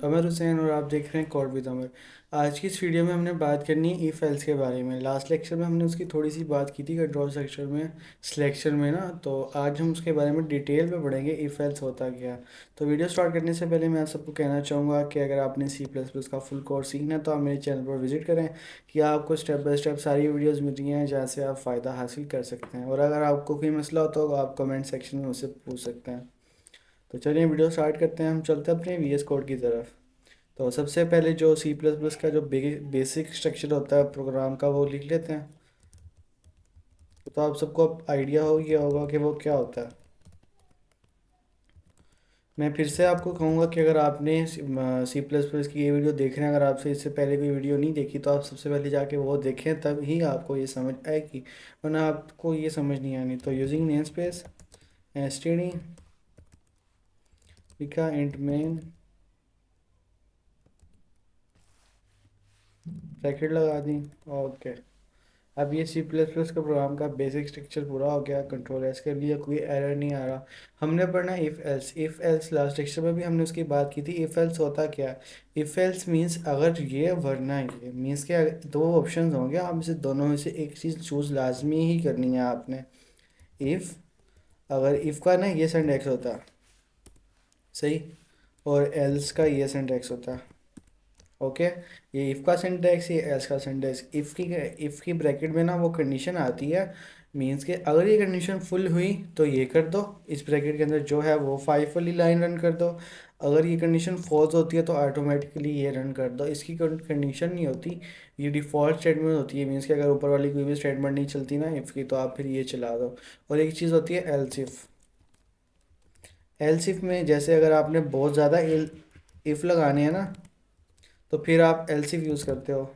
अमर हुसैन और आप देख रहे हैं कोड विद अमर। आज की इस वीडियो में हमने बात करनी है इफ़ एल्स के बारे में। लास्ट लेक्चर में हमने उसकी थोड़ी सी बात की थी कंट्रोल सेक्शन में, सिलेक्शन में ना। तो आज हम उसके बारे में डिटेल में पढ़ेंगे इफ़ एल्स होता क्या। तो वीडियो स्टार्ट करने से पहले मैं आप सबको कहना चाहूँगा कि अगर आपने सी प्लस प्लस का फुल कोर्स सीखना है तो आप मेरे चैनल पर विजिट करें कि आपको स्टेप बाय स्टेप सारी वीडियोज़ मिल रही हैं जहाँ से आप फ़ायदा हासिल कर सकते हैं। और अगर आपको कोई मसला हो तो आप कमेंट सेक्शन में मुझसे पूछ सकते हैं। तो चलिए वीडियो स्टार्ट करते हैं। हम चलते हैं अपने वी एस कोड की तरफ। तो सबसे पहले जो सी प्लस प्लस का जो बेसिक स्ट्रक्चर होता है प्रोग्राम का वो लिख लेते हैं। तो आप सबको अब आइडिया हो गया होगा कि वो क्या होता है। मैं फिर से आपको कहूँगा कि अगर आपने सी प्लस प्लस की ये वीडियो देख रहे हैं, अगर आपसे इससे पहले भी वीडियो नहीं देखी तो आप सबसे पहले जाके वो देखें, तब ही आपको ये समझ आएगी, वरना आपको ये समझ नहीं आनी। तो यूजिंग नेम स्पेस एसटीडी लिखा इंट मेन ब्रैकेट लगा दी। ओके, अब ये सी प्लस प्लस का प्रोग्राम का बेसिक स्ट्रक्चर पूरा हो गया। कंट्रोल एस कर लिया, कोई एरर नहीं आ रहा। हमने पढ़ना if else. If else last lecture में भी हमने उसकी बात की थी। इफ़ एल्स होता क्या है? इफ़ एल्स मीन्स अगर ये वरना ये मीन्स के दो ऑप्शंस होंगे, आप इसे दोनों में से एक चीज़ चूज़ लाजमी ही करनी है आपने। इफ़ अगर इफ़ का ना ये सिंटैक्स होता है सही, और एल्स का ये सिंटैक्स होता है। ओके, ये इफ़ का सिंटैक्स, ये एल्स का सिंटैक्स। इफ़ की ब्रैकेट में ना वो कंडीशन आती है, मीन्स के अगर ये कंडीशन फुल हुई तो ये कर दो, इस ब्रैकेट के अंदर जो है वो 5 वाली लाइन रन कर दो। अगर ये कंडीशन फॉल्स होती है तो ऑटोमेटिकली ये रन कर दो। इसकी कंडीशन नहीं होती, ये डिफ़ॉल्ट स्टेटमेंट होती है। मीन्स कि अगर ऊपर वाली कोई भी स्टेटमेंट नहीं चलती ना इफ़ की, तो आप फिर ये चला दो। और एक चीज़ होती है एल्स इफ़। एल्स इफ़ में जैसे अगर आपने बहुत ज़्यादा इफ़ लगाने हैं ना, तो फिर आप एल्स इफ़ यूज़ करते हो।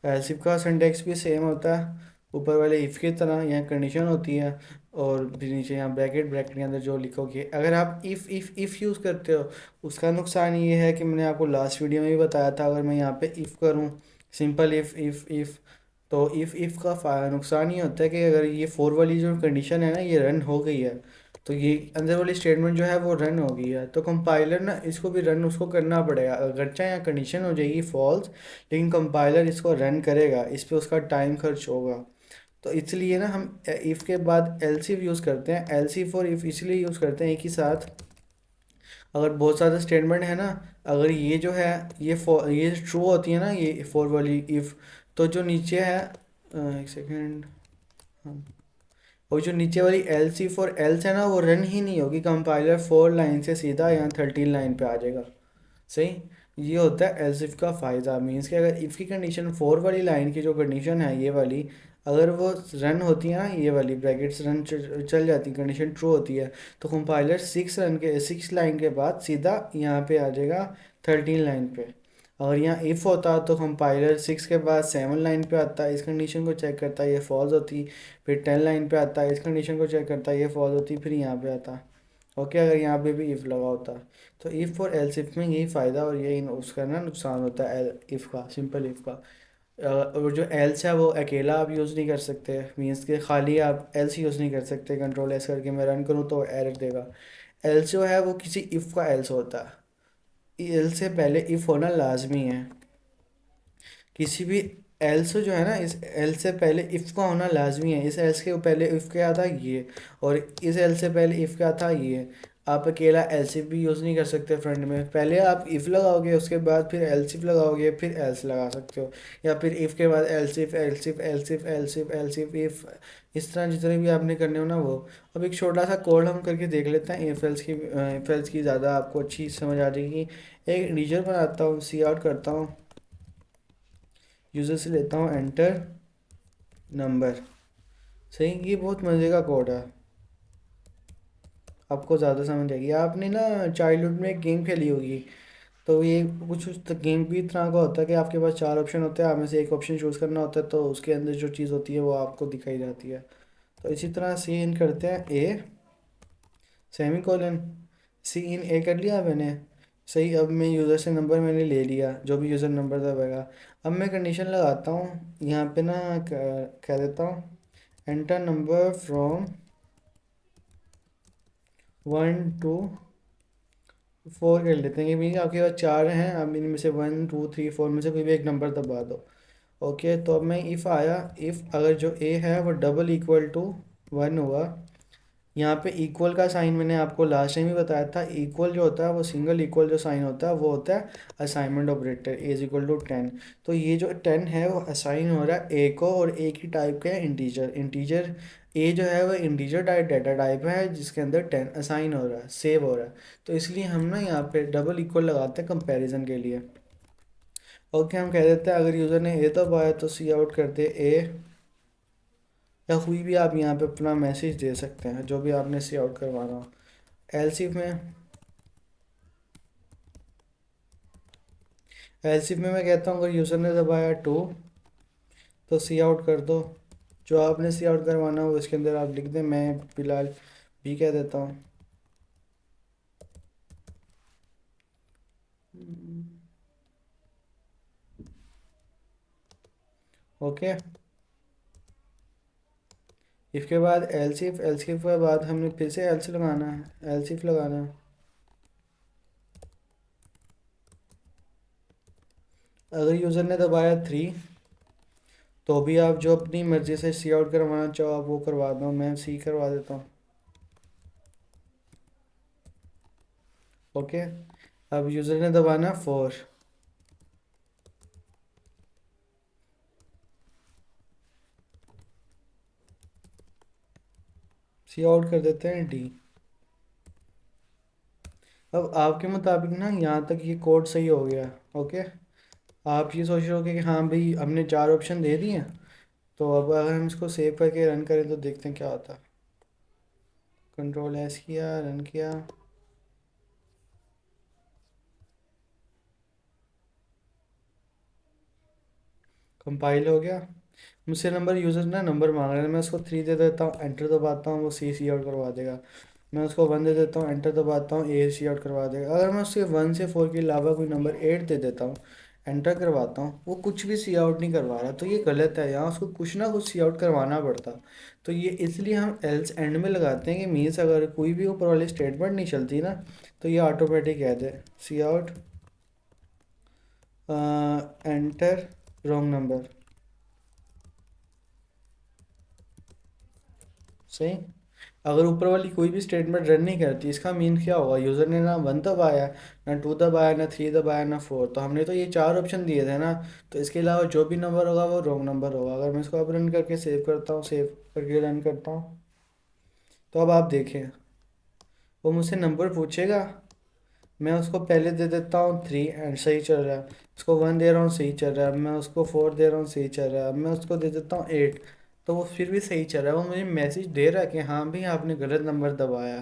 एल्सिफ का सिंटैक्स भी सेम होता है, ऊपर वाले इफ़ की तरह यहाँ कंडीशन होती है, और फिर नीचे यहाँ ब्रैकेट, ब्रैकेट के अंदर जो लिखोगे। अगर आप इफ़ यूज़ करते हो, उसका नुकसान ये है कि मैंने आपको लास्ट वीडियो में भी बताया था, अगर मैं यहाँ पे इफ़ करूँ, सिंपल इफ़, तो इफ़ का नुकसान ये होता है कि अगर ये फोर वाली जो कंडीशन है ना ये रन हो गई है, तो ये अंदर वाली स्टेटमेंट जो है वो रन हो गई है, तो कंपाइलर ना इसको भी रन उसको करना पड़ेगा। अगर चाहे यहाँ कंडीशन हो जाएगी फॉल्स, लेकिन कंपाइलर इसको रन करेगा, इस पे उसका टाइम खर्च होगा। तो इसलिए ना हम इफ़ के बाद एल्सिफ यूज़ करते हैं। एल्सिफ और इफ़ इसलिए यूज़ करते हैं एक ही साथ, अगर बहुत ज़्यादा स्टेटमेंट है ना, अगर ये जो है ये ट्रू होती है ना ये फोर वाली इफ़, तो जो नीचे है एक सेकेंड, हाँ, और जो नीचे वाली एल सी फॉर एल्स है ना वो रन ही नहीं होगी। कंपाइलर 4 लाइन से सीधा यहाँ 13 लाइन पे आ जाएगा। सही, ये होता है एल्स इफ का फ़ायदा। मीन्स कि अगर इफ़ की कंडीशन 4 वाली लाइन की जो कंडीशन है ये वाली, अगर वो रन होती है ना, ये वाली ब्रैकेट्स रन चल जाती, कंडीशन ट्रू होती है, तो कंपाइलर 6 लाइन के बाद सीधा यहाँ पे आ जाएगा 13 लाइन पे। अगर यहाँ इफ़ होता तो कंपाइलर 6 के बाद 7 लाइन पे आता है, इस कंडीशन को चेक करता है, ये फॉल्स होती, फिर 10 लाइन पे आता है, इस कंडीशन को चेक करता है, ये फॉल्स होती, फिर यहाँ पे आता। ओके, अगर यहाँ पे भी इफ़ लगा होता। तो इफ़ और एल्स इफ़ में यही फ़ायदा और यही उसका ना नुकसान होता है इफ़ का, सिंपल इफ़ का। और जो एल्स है वो अकेला आप यूज़ नहीं कर सकते, मीन्स के खाली आप एल्स यूज़ नहीं कर सकते। कंट्रोल एस करके मैं रन करूँ तो एरर देगा। एल्स जो है वो किसी इफ़ का एल्स होता है, एल्स से पहले इफ़ होना लाजमी है। किसी भी एल्स जो है ना, इस एल्स से पहले इफ़ का होना लाजमी है। इस एल्स के पहले इफ़ क्या था ये, और इस एल्स से पहले इफ़ क्या था ये। आप अकेला एल्सिफ भी यूज़ नहीं कर सकते फ्रंट में, पहले आप इफ़ लगाओगे उसके बाद फिर एल्सिफ लगाओगे फिर एल्स लगा सकते हो, या फिर इफ़ के बाद else if else if else if else if else if if, इस तरह जितने भी आपने करने हो ना वो। अब एक छोटा सा कोड हम करके देख लेते हैं इफ़ एल्स की ज़्यादा आपको अच्छी समझ आ जाएगी। एक इंटीजर बनाता हूँ, सी आउट करता हूँ, यूज़र से लेता हूँ एंटर नंबर। सही, ये बहुत मज़े का कोड है, आपको ज़्यादा समझ आएगी। आपने ना चाइल्डहुड में एक गेम खेली होगी, तो ये कुछ उस गेम भी इस तरह का होता है कि आपके पास चार ऑप्शन होते हैं, आप में से एक ऑप्शन चूज़ करना होता है, तो उसके अंदर जो चीज़ होती है वो आपको दिखाई जाती है। तो इसी तरह सी इन करते हैं ए सेमी कॉलन, सी इन ए कर लिया मैंने। सही, अब मैं यूज़र से नंबर मैंने ले लिया, जो भी यूज़र नंबर दबेगा। अब मैं कंडीशन लगाता हूँ यहाँ पे ना, कह देता हूँ एंटर नंबर फ्रॉम 1 to 4 कर लेते हैं, कि मीनिंग आपके पास 4 हैं, अब इनमें से 1 2 3 4 में से कोई भी एक नंबर दबा दो। ओके, तो अब मैं इफ़ आया, इफ़ अगर जो ए है वो डबल इक्वल टू 1 हुआ। यहाँ पे इक्वल का साइन मैंने आपको लास्ट टाइम ही बताया था, इक्वल जो होता है वो सिंगल इक्वल जो साइन होता है वो होता है assignment operator, A is equal to 10। तो ये जो 10 है वो असाइन हो रहा है ए को, और एक ही टाइप का है इंटीजर, इंटीजर ए जो है वो इंटीजर टाइप डाटा टाइप है जिसके अंदर 10 असाइन हो रहा है, सेव हो रहा है। तो इसलिए हम ना यहाँ पे डबल इक्वल लगाते हैं कंपैरिजन के लिए। ओके, हम कह देते हैं अगर यूज़र ने ए दबाया तो सी आउट करते ए, या कोई भी आप यहाँ पे अपना मैसेज दे सकते हैं जो भी आपने सी आउट करवाना हो। एलसीफ में, एलसीफ में मैं कहता हूँ अगर यूज़र ने दबाया 2 तो सी आउट कर दो। जो आपने सी आउट करवाना हो इसके अंदर आप लिख दें, मैं फिलहाल बी कह देता हूँ। ओके, इसके बाद एलसीफ, एलसीफ के बाद हमने फिर से एल्स लगाना है, एलसीफ लगाना है। अगर यूज़र ने दबाया 3 तो भी आप जो अपनी मर्ज़ी से सी आउट करवाना चाहो आप वो करवा दो, मैं सी करवा देता हूँ। ओके, अब यूज़र ने दबाना 4, सी आउट कर देते हैं डी। अब आपके मुताबिक ना यहाँ तक ये कोड सही हो गया। ओके, आप ये सोच रहे हो कि हाँ भाई हमने 4 ऑप्शन दे दिए, तो अब अगर हम इसको सेव करके रन करें तो देखते हैं क्या होता है। कंट्रोल एस किया, रन किया, कंपाइल हो गया। मुझसे नंबर यूज़र ना नंबर मांग रहे हैं, मैं उसको 3 दे देता हूँ, एंटर दबाता हूँ, वो सी सी आउट करवा देगा। मैं उसको 1 दे देता हूँ, एंटर दबाता हूँ, ए सी आउट करवा देगा। अगर मैं उससे 1 से 4 के अलावा कोई नंबर 8 दे देता हूँ, एंटर करवाता हूँ, वो कुछ भी सी आउट नहीं करवा रहा, तो ये गलत है, यहाँ उसको कुछ ना कुछ सी आउट करवाना पड़ता। तो ये इसलिए हम एल्स एंड में लगाते हैं कि मीन्स अगर कोई भी ऊपर वाली स्टेटमेंट नहीं चलती ना तो ये ऑटोमेटिक कह दे सी आउट एंटर रॉन्ग नंबर। सही। अगर ऊपर वाली कोई भी स्टेटमेंट रन नहीं करती इसका मीन क्या होगा, यूज़र ने ना 1 दबाया, ना 2 दबाया, ना 3 दबाया, ना 4, तो हमने तो ये 4 ऑप्शन दिए थे ना। तो इसके अलावा जो भी नंबर होगा वो रॉन्ग नंबर होगा। अगर मैं इसको अब रन करके सेव करता हूँ, सेव करके रन करता हूँ, तो अब आप देखें वो मुझसे नंबर पूछेगा, मैं उसको पहले दे देता हूँ 3 एंड सही चल रहा है, उसको 1 दे रहा हूँ सही चल रहा है, मैं उसको 4 दे रहा हूँ सही चल रहा है, अब मैं उसको दे देता हूँ 8 तो वो फिर भी सही चल रहा है, वो मुझे मैसेज दे रहा है कि हाँ भाई आपने गलत नंबर दबाया।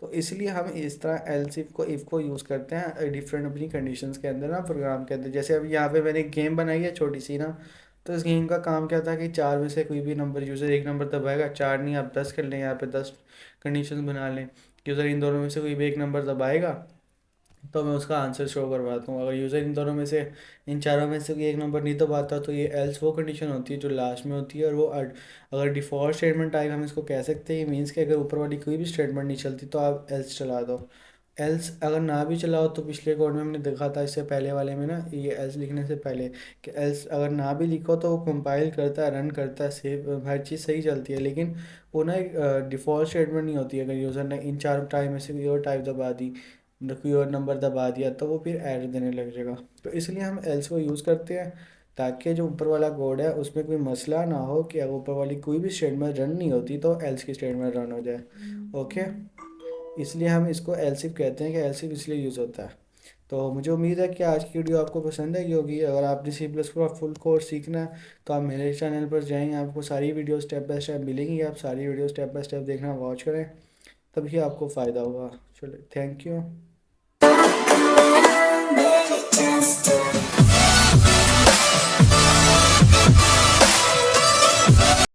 तो इसलिए हम इस तरह एल्स इफ को इफ़ को यूज़ करते हैं डिफरेंट अपनी कंडीशंस के अंदर ना, प्रोग्राम के अंदर। जैसे अभी यहाँ पे मैंने एक गेम बनाई है छोटी सी ना, तो इस गेम का काम क्या था कि 4 में से कोई भी नंबर, यूज़र एक नंबर दबाएगा, 4 नहीं आप 10 कर लें, यहाँ पे 10 कंडीशंस बना लें। यूज़र इन दोनों में से कोई भी एक नंबर दबाएगा तो मैं उसका आंसर शो करवाता हूँ। अगर यूज़र इन दोनों में से, इन चारों में से कोई एक नंबर नहीं दबाता तो ये एल्स वो कंडीशन होती है जो लास्ट में होती है, और वो अगर डिफ़ॉल्ट स्टेटमेंट टाइप हम इसको कह सकते हैं, मीन्स कि अगर ऊपर वाली कोई भी स्टेटमेंट नहीं चलती तो आप एल्स चला दो। एल्स अगर ना भी चलाओ तो पिछले कोड में हमने देखा था इससे पहले वाले में ना, ये एल्स लिखने से पहले, कि एल्स अगर ना भी लिखो तो वो कंपाइल करता है, रन करता है, सेव, हर चीज़ सही चलती है, लेकिन वो ना एक डिफ़ॉल्ट स्टेटमेंट नहीं होती। अगर यूज़र ने इन चार टाइप में से कोई और टाइप दबा दी, कोई और नंबर दबा दिया तो वो फिर एरर देने लग जाएगा। तो इसलिए हम एल्स को यूज़ करते हैं ताकि जो ऊपर वाला कोड है उसमें कोई मसला ना हो, कि अगर ऊपर वाली कोई भी स्टेटमेंट रन नहीं होती तो एल्स की स्टेटमेंट रन हो जाए। ओके, इसलिए हम इसको एलसिफ कहते हैं, कि एलसिफ इसलिए यूज़ होता है। तो मुझे उम्मीद है कि आज की वीडियो आपको पसंद आई होगी। अगर आपने सी प्लस का फुल कोर्स सीखना है तो आप मेरे चैनल पर जाएंगे, आपको सारी वीडियो स्टेप बाय स्टेप मिलेंगी, आप सारी वीडियो स्टेप बाय स्टेप देखना वॉच करें, तभी आपको फ़ायदा होगा। चलो, थैंक यू।